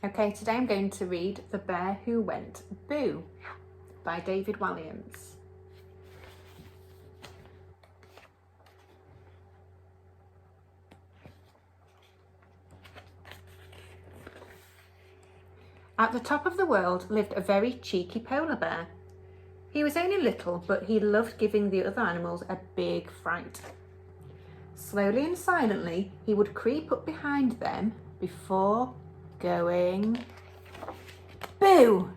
Okay, today I'm going to read The Bear Who Went Boo by David Walliams. At the top of the world lived a very cheeky polar bear. He was only little, but he loved giving the other animals a big fright. Slowly and silently, he would creep up behind them before going boo.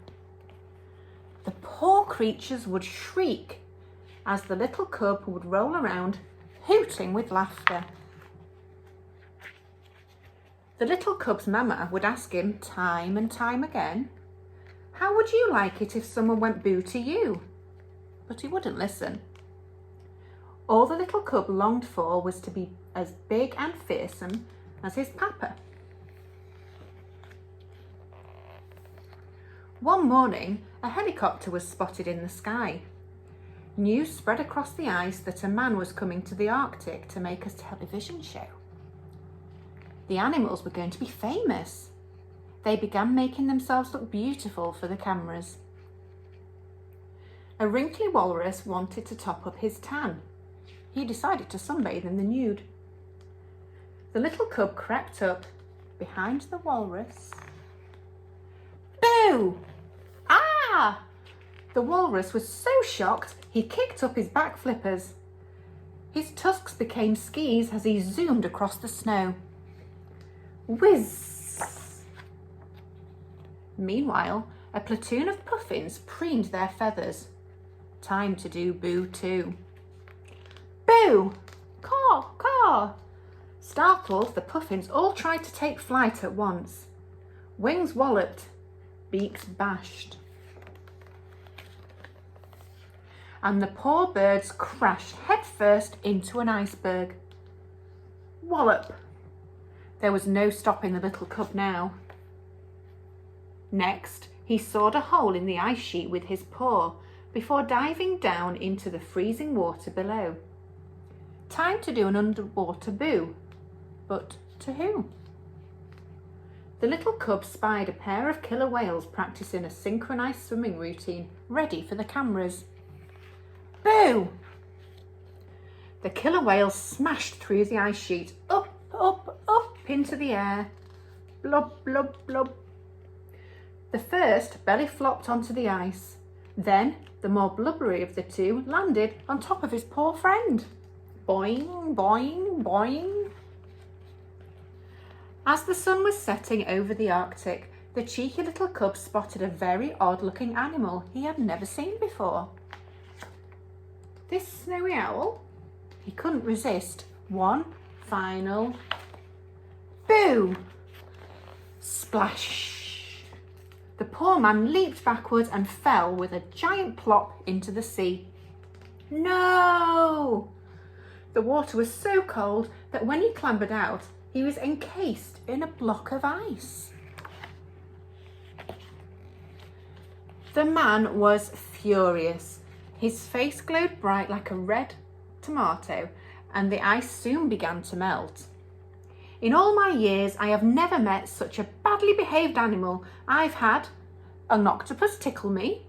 The poor creatures would shriek as the little cub would roll around, hooting with laughter. The little cub's mama would ask him time and time again, "How would you like it if someone went boo to you?" But he wouldn't listen. All the little cub longed for was to be as big and fearsome as his papa. One morning, a helicopter was spotted in the sky. News spread across the ice that a man was coming to the Arctic to make a television show. The animals were going to be famous. They began making themselves look beautiful for the cameras. A wrinkly walrus wanted to top up his tan. He decided to sunbathe in the nude. The little cub crept up behind the walrus. Boo! Ah! The walrus was so shocked he kicked up his back flippers. His tusks became skis as he zoomed across the snow. Whiz! Meanwhile, a platoon of puffins preened their feathers. Time to do boo too. Boo! Caw! Caw! Startled, the puffins all tried to take flight at once. Wings walloped, beaks bashed. And the poor birds crashed headfirst into an iceberg. Wallop! There was no stopping the little cub now. Next, he sawed a hole in the ice sheet with his paw before diving down into the freezing water below. Time to do an underwater boo. But to who? The little cub spied a pair of killer whales practicing a synchronized swimming routine, ready for the cameras. Boo! The killer whales smashed through the ice sheet, up, up, up into the air. Blub, blub, blub. The first belly flopped onto the ice. Then the more blubbery of the two landed on top of his poor friend. Boing, boing, boing. As the sun was setting over the Arctic, the cheeky little cub spotted a very odd-looking animal he had never seen before. This snowy owl? He couldn't resist one final boo! Splash! The poor man leaped backwards and fell with a giant plop into the sea. No! The water was so cold that when he clambered out, he was encased in a block of ice. The man was furious. His face glowed bright like a red tomato, and the ice soon began to melt. In all my years, I have never met such a badly behaved animal. I've had an octopus tickle me,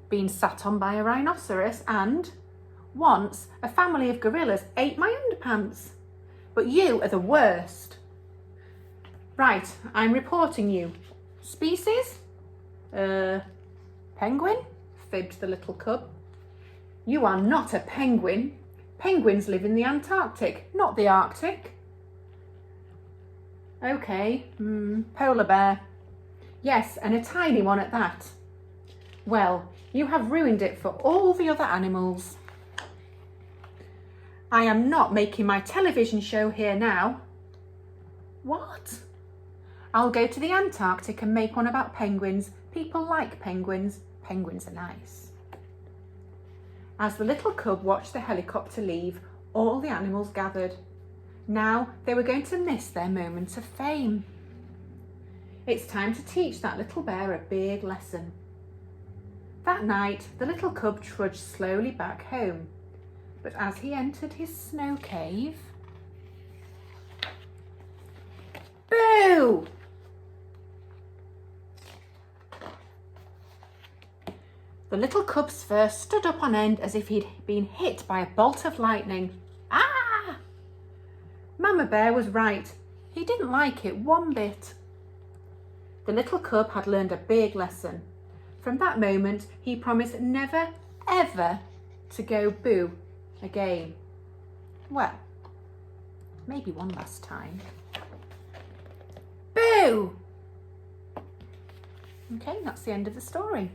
been sat on by a rhinoceros, and once a family of gorillas ate my underpants. But you are the worst. Right, I'm reporting you. Species? Penguin? Fibbed the little cub. You are not a penguin. Penguins live in the Antarctic, not the Arctic. Okay, polar bear. Yes, and a tiny one at that. Well, you have ruined it for all the other animals. I am not making my television show here now. What? I'll go to the Antarctic and make one about penguins. People like penguins. Penguins are nice. As the little cub watched the helicopter leave, all the animals gathered. Now they were going to miss their moment of fame. It's time to teach that little bear a big lesson. That night, the little cub trudged slowly back home. But as he entered his snow cave, boo! The little cub's fur stood up on end as if he'd been hit by a bolt of lightning. Ah! Mama Bear was right. He didn't like it one bit. The little cub had learned a big lesson. From that moment, he promised never, ever to go boo again. Well, maybe one last time. Boo! Okay, that's the end of the story.